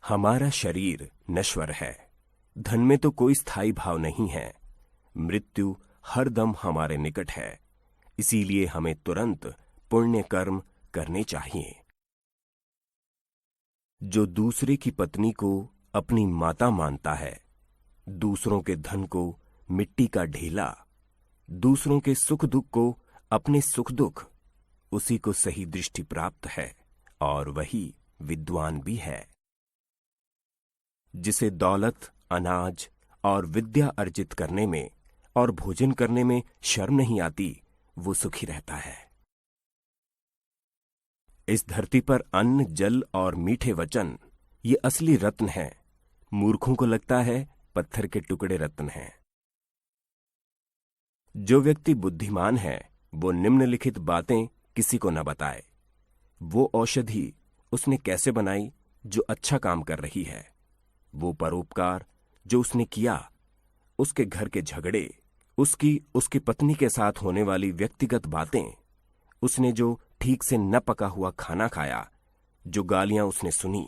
हमारा शरीर नश्वर है, धन में तो कोई स्थायी भाव नहीं है। मृत्यु हर दम हमारे निकट है, इसीलिए हमें तुरंत पुण्य कर्म करने चाहिए। जो दूसरे की पत्नी को अपनी माता मानता है, दूसरों के धन को मिट्टी का ढेला, दूसरों के सुख दुख को अपने सुख दुख, उसी को सही दृष्टि प्राप्त है और वही विद्वान भी है। जिसे दौलत, अनाज और विद्या अर्जित करने में और भोजन करने में शर्म नहीं आती, वो सुखी रहता है। इस धरती पर अन्न, जल और मीठे वचन ये असली रत्न हैं। मूर्खों को लगता है पत्थर के टुकड़े रत्न हैं। जो व्यक्ति बुद्धिमान है वो निम्नलिखित बातें किसी को न बताए। वो औषधि उसने कैसे बनाई जो अच्छा काम कर रही है, वो परोपकार जो उसने किया, उसके घर के झगड़े, उसकी पत्नी के साथ होने वाली व्यक्तिगत बातें, उसने जो ठीक से न पका हुआ खाना खाया, जो गालियां उसने सुनी।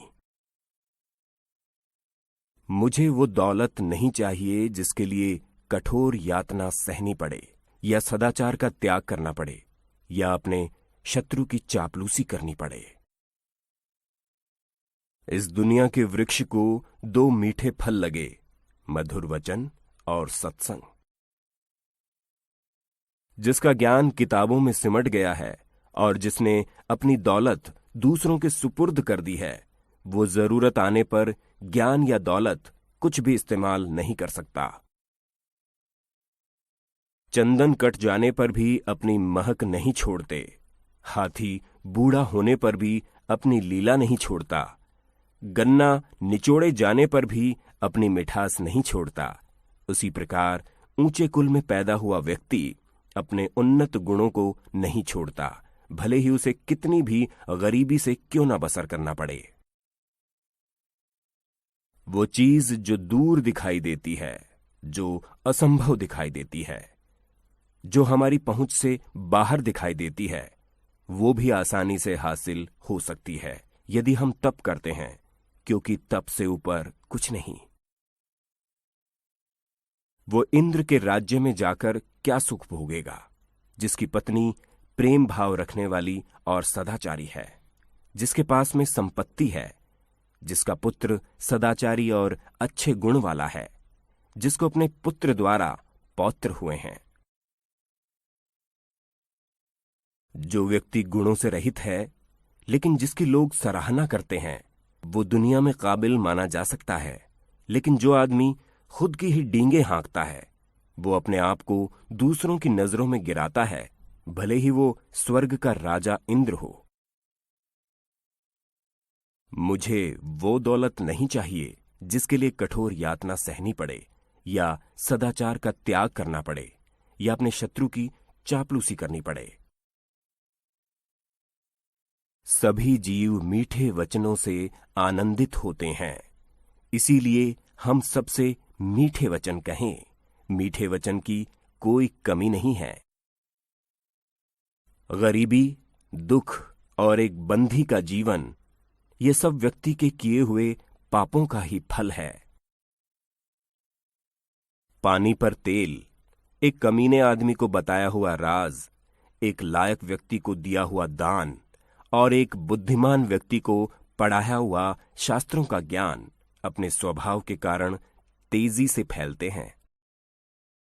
मुझे वो दौलत नहीं चाहिए जिसके लिए कठोर यातना सहनी पड़े, या सदाचार का त्याग करना पड़े, या अपने शत्रु की चापलूसी करनी पड़े। इस दुनिया के वृक्ष को दो मीठे फल लगे, मधुर वचन और सत्संग। जिसका ज्ञान किताबों में सिमट गया है और जिसने अपनी दौलत दूसरों के सुपुर्द कर दी है, वो जरूरत आने पर ज्ञान या दौलत कुछ भी इस्तेमाल नहीं कर सकता। चंदन कट जाने पर भी अपनी महक नहीं छोड़ते, हाथी बूढ़ा होने पर भी अपनी लीला नहीं छोड़ता, गन्ना निचोड़े जाने पर भी अपनी मिठास नहीं छोड़ता। उसी प्रकार ऊंचे कुल में पैदा हुआ व्यक्ति अपने उन्नत गुणों को नहीं छोड़ता, भले ही उसे कितनी भी गरीबी से क्यों ना बसर करना पड़े। वो चीज जो दूर दिखाई देती है, जो असंभव दिखाई देती है, जो हमारी पहुंच से बाहर दिखाई देती है, वो भी आसानी से हासिल हो सकती है यदि हम तप करते हैं, क्योंकि तप से ऊपर कुछ नहीं। वो इंद्र के राज्य में जाकर क्या सुख भोगेगा, जिसकी पत्नी प्रेम भाव रखने वाली और सदाचारी है, जिसके पास में संपत्ति है, जिसका पुत्र सदाचारी और अच्छे गुण वाला है, जिसको अपने पुत्र द्वारा पौत्र हुए हैं। जो व्यक्ति गुणों से रहित है लेकिन जिसकी लोग सराहना करते हैं, वो दुनिया में काबिल माना जा सकता है। लेकिन जो आदमी खुद की ही डींगे हाँकता है, वो अपने आप को दूसरों की नजरों में गिराता है, भले ही वो स्वर्ग का राजा इंद्र हो। मुझे वो दौलत नहीं चाहिए जिसके लिए कठोर यातना सहनी पड़े, या सदाचार का त्याग करना पड़े, या अपने शत्रु की चापलूसी करनी पड़े। सभी जीव मीठे वचनों से आनंदित होते हैं, इसीलिए हम सबसे मीठे वचन कहें। मीठे वचन की कोई कमी नहीं है। गरीबी, दुख और एक बंधी का जीवन, ये सब व्यक्ति के किए हुए पापों का ही फल है। पानी पर तेल, एक कमीने आदमी को बताया हुआ राज, एक लायक व्यक्ति को दिया हुआ दान और एक बुद्धिमान व्यक्ति को पढ़ाया हुआ शास्त्रों का ज्ञान अपने स्वभाव के कारण तेजी से फैलते हैं।